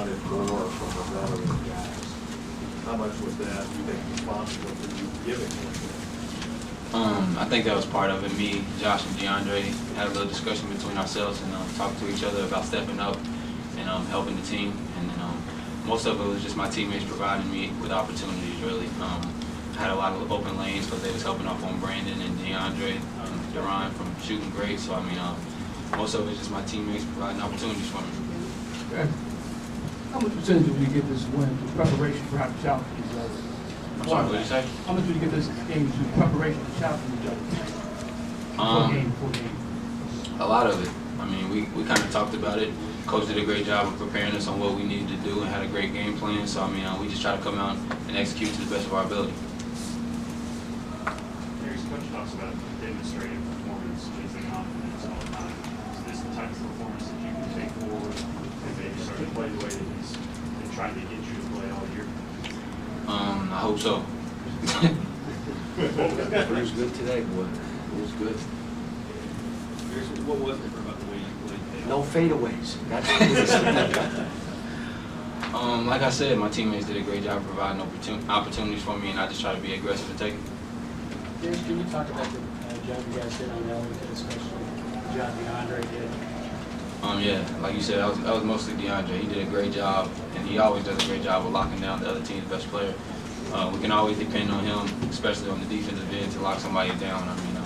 wanted more from the veteran guys. How much was that, you think, responsible for you giving him? I think that was part of it. Me, Josh, and DeAndre had a little discussion between ourselves and talked to each other about stepping up and helping the team. And then most of it was just my teammates providing me with opportunities, really. I had a lot of open lanes because they was helping off on Brandon and DeAndre, Duran from shooting great. So, I mean, most of it is just my teammates providing opportunities for me. Okay. How much percentage would you give this win to preparation for having shot for these others? I'm sorry, what did you say? How much would you give this game to preparation for shot from each other? Before game. A lot of it. I mean, we kind of talked about it. Coach did a great job of preparing us on what we needed to do and had a great game plan. So, I mean, we just try to come out and execute to the best of our ability. Gary's coach talks about demonstrating performance gives the confidence all the time. Is this the type of performance that you can take forward and maybe start to play the way that he's been trying to get you to play all year? I hope so. It was good today, boy. It was good. What was it about the way you played? No fadeaways. That's what it is. Like I said, my teammates did a great job providing opportunities for me, and I just try to be aggressive and take it. James, can you talk about the job you guys did on Ellington, especially the job DeAndre did? Yeah, like you said, that was mostly DeAndre. He did a great job, and he always does a great job of locking down the other team's best player. We can always depend on him, especially on the defensive end, to lock somebody down. I mean,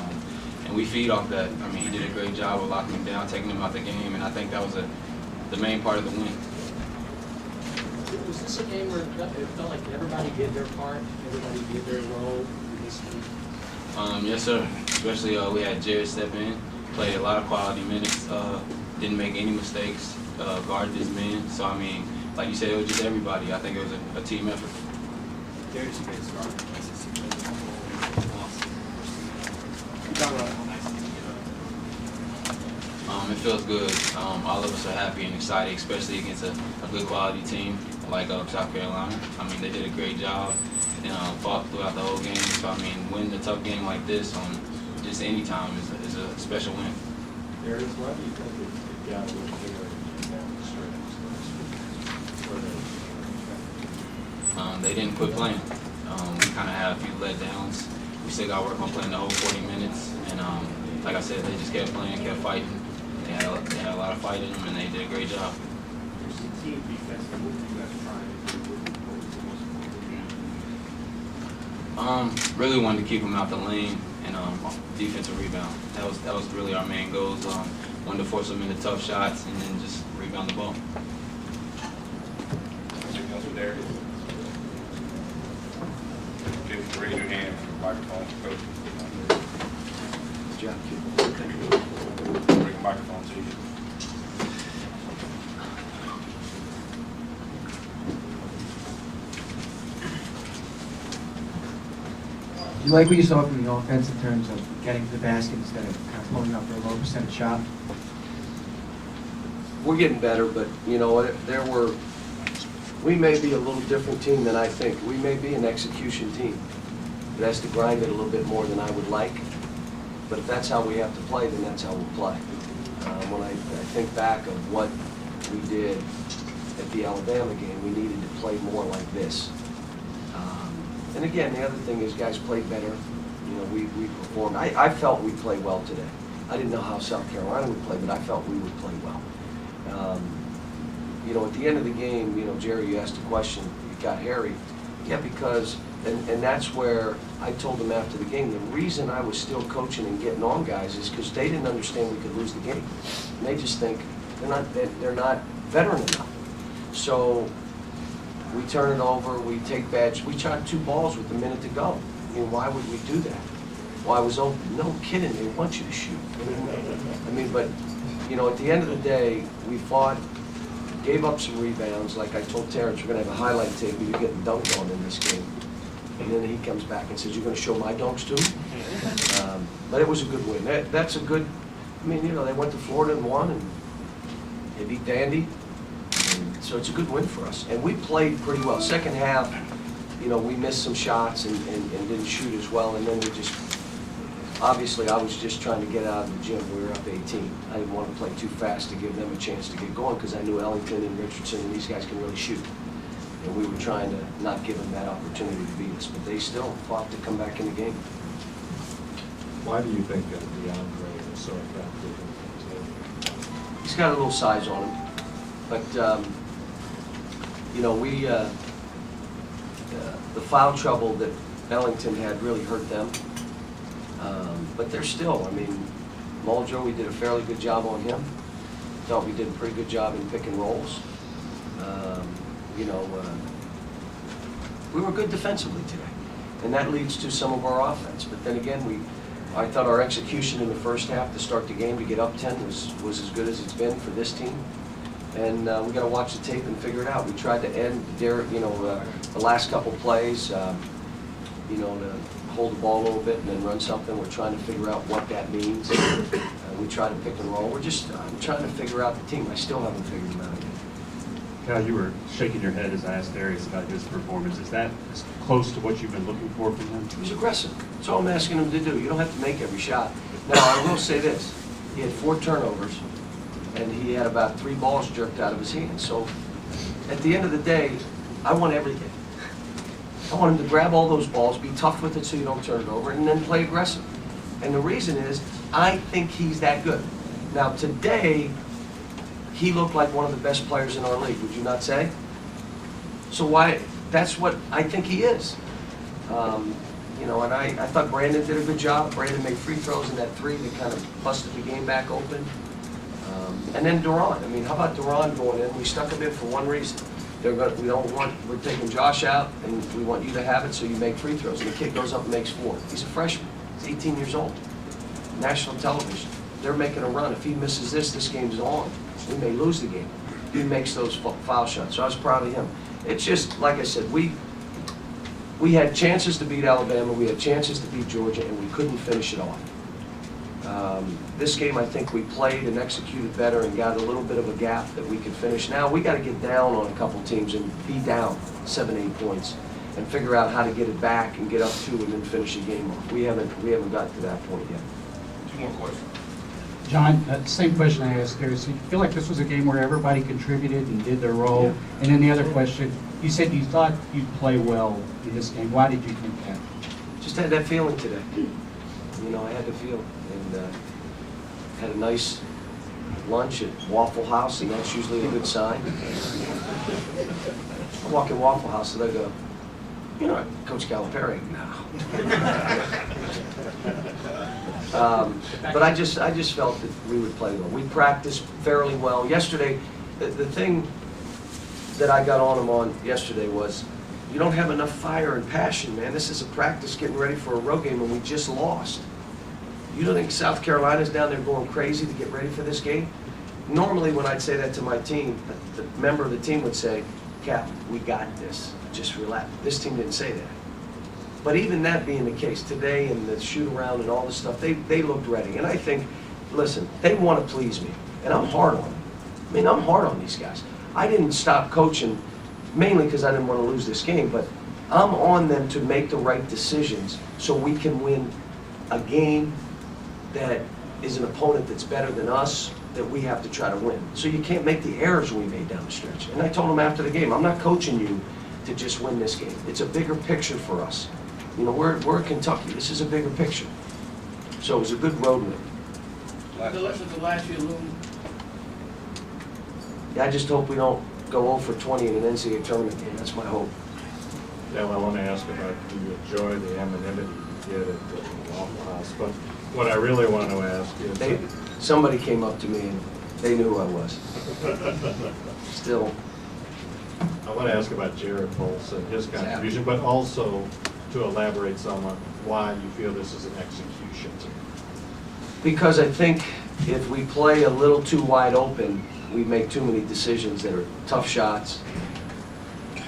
and we feed off that. I mean, he did a great job of locking him down, taking him out the game, and I think that was the main part of the win. Was this a game where it felt like everybody did their part, everybody did their role in this game? Yes, sir. Especially we had Jared step in, played a lot of quality minutes, didn't make any mistakes, guarded his men. So, I mean, like you said, it was just everybody. I think it was a team effort. Gary's a great start. You talk about how nice it is to get up. It feels good. All of us are happy and excited, especially against a good quality team like South Carolina. I mean, they did a great job and fought throughout the whole game. So, I mean, winning a tough game like this on just any time is a special win. Darius, why do you think it got a little bigger down the stretch? They didn't quit playing. We kind of had a few letdowns. We still got to work on playing the whole 40 minutes. And like I said, they just kept playing, kept fighting. They had a lot of fight in them, and they did a great job. There's some team defense. What were you guys trying to do? What was the most important thing? Really wanted to keep them out the lane and defensive rebound. That was really our main goals. Wanted to force them into tough shots and then just rebound the ball. Anything else with Darius? Just raise your hand for the microphone, coach. Good job, kid. Bring the microphone to you. You like what you saw from the offense in terms of getting to the basket instead of kind of pulling up for a low percentage shot? We're getting better, but you know what? We may be a little different team than I think. We may be an execution team. It has to grind it a little bit more than I would like. But if that's how we have to play, then that's how we'll play. When I think back of what we did at the Alabama game, we needed to play more like this. And again, the other thing is guys played better. You know, we performed. I felt we played well today. I didn't know how South Carolina would play, but I felt we would play well. You know, at the end of the game, you know, Jerry, you asked a question, it got hairy. Yeah, because, and that's where I told them after the game, the reason I was still coaching and getting on guys is because they didn't understand we could lose the game. And they just think they're not veteran enough. So we turn it over, we take bad, we shot 2 balls with a minute to go. I mean, why would we do that? Well, I was open. No kidding, they want you to shoot. I mean, but, you know, at the end of the day, we fought, gave up some rebounds. Like I told Terrence, we're going to have a highlight tape of you getting dunked on in this game. And then he comes back and says, you're going to show my dunks too? But it was a good win. That's a good, I mean, you know, they went to Florida and won, and they beat Dandy. And so it's a good win for us. And we played pretty well. Second half, you know, we missed some shots and didn't shoot as well, and then we just obviously, I was just trying to get out of the gym. We were up 18. I didn't want to play too fast to give them a chance to get going because I knew Ellington and Richardson and these guys can really shoot. And we were trying to not give them that opportunity to beat us, but they still fought to come back in the game. Why do you think that DeAndre is so effective in the He's got a little size on him, but you know, the foul trouble that Ellington had really hurt them. But they're still, I mean, Muldrow, we did a fairly good job on him. Thought we did a pretty good job in pick and rolls. You know, we were good defensively today, and that leads to some of our offense. But then again, I thought our execution in the first half to start the game to get up 10 was as good as it's been for this team. And we got to watch the tape and figure it out. We tried to end the last couple plays, you know, to hold the ball a little bit and then run something. We're trying to figure out what that means. We try to pick and roll. I'm trying to figure out the team. I still haven't figured them out yet. Cal, you were shaking your head as I asked Darius about his performance. Is that as close to what you've been looking for from him? He was aggressive. That's all I'm asking him to do. You don't have to make every shot. Now, I will say this. He had 4 turnovers, and he had about 3 balls jerked out of his hands. So, at the end of the day, I want everything. I want him to grab all those balls, be tough with it so you don't turn it over, and then play aggressive. And the reason is, I think he's that good. Now, today, he looked like one of the best players in our league, would you not say? So why, that's what I think he is. You know, and I thought Brandon did a good job. Brandon made free throws in that 3 that kind of busted the game back open. And then Duran. I mean, how about Duran going in? We stuck him in for one reason. We're taking Josh out, and we want you to have it so you make free throws. And the kid goes up and makes 4. He's a freshman. He's 18 years old. National television. They're making a run. If he misses this game's on. We may lose the game. He makes those foul shots. So I was proud of him. It's just, like I said, we had chances to beat Alabama, we had chances to beat Georgia, and we couldn't finish it off. This game, I think we played and executed better and got a little bit of a gap that we could finish. Now, we got to get down on a couple teams and be down 7, 8 points and figure out how to get it back and get up 2 and then finish the game off. We haven't gotten to that point yet. 2 more questions. John, same question I asked Gary. So you feel like this was a game where everybody contributed and did their role? Yeah. And then the other question, you said you thought you'd play well in this game. Why did you think that? Just had that feeling today. You know, I had the feel. And had a nice lunch at Waffle House, and that's usually a good sign. I walk in Waffle House and I go, you know, Coach Calipari, no. But I just felt that we would play well. We practiced fairly well. Yesterday, the thing that I got on them on yesterday was, you don't have enough fire and passion, man. This is a practice getting ready for a road game, and we just lost. You don't think South Carolina's down there going crazy to get ready for this game? Normally, when I'd say that to my team, the member of the team would say, Cap, we got this. Just relax. This team didn't say that. But even that being the case, today and the shoot around and all this stuff, they looked ready. And I think, listen, they want to please me. And I'm hard on them. I mean, I'm hard on these guys. I didn't stop coaching mainly because I didn't want to lose this game, but I'm on them to make the right decisions so we can win a game that is an opponent that's better than us, that we have to try to win. So you can't make the errors we made down the stretch. And I told them after the game, I'm not coaching you to just win this game. It's a bigger picture for us. You know, we're in Kentucky. This is a bigger picture. So it was a good road win. The last year loom. Yeah, I just hope we don't go 0 for 20 in an NCAA tournament game. That's my hope. Well, I want to ask about, do you enjoy the anonymity you get at the Waffle House? But what I really want to ask is... Somebody came up to me and they knew who I was. Still. I want to ask about Jared Polson, his contribution, but also to elaborate somewhat why you feel this is an execution team. Because I think if we play a little too wide open, we make too many decisions that are tough shots,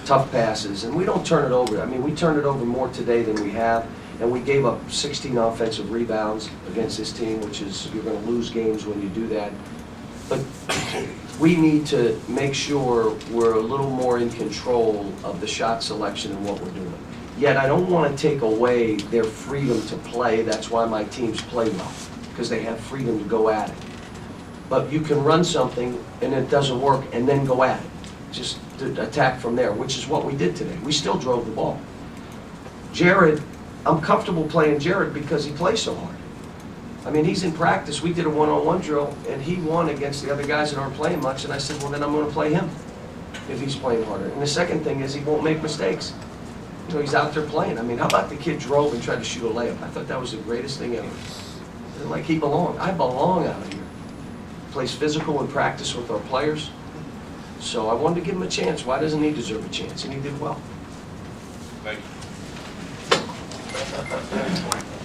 tough passes, and we don't turn it over. I mean, we turned it over more today than we have, and we gave up 16 offensive rebounds against this team, which is, you're going to lose games when you do that. But we need to make sure we're a little more in control of the shot selection and what we're doing. Yet I don't want to take away their freedom to play. That's why my teams play well, because they have freedom to go at it. But you can run something and it doesn't work and then go at it. Just to attack from there, which is what we did today. We still drove the ball. Jared, I'm comfortable playing Jared because he plays so hard. I mean, he's in practice. We did a one-on-one drill and he won against the other guys that aren't playing much. And I said, well, then I'm going to play him if he's playing harder. And the second thing is he won't make mistakes. You know, he's out there playing. I mean, how about the kid drove and tried to shoot a layup? I thought that was the greatest thing ever. And like he belonged. I belong out here. Plays physical in practice with our players. So I wanted to give him a chance. Why doesn't he deserve a chance? And he did well. Thank you.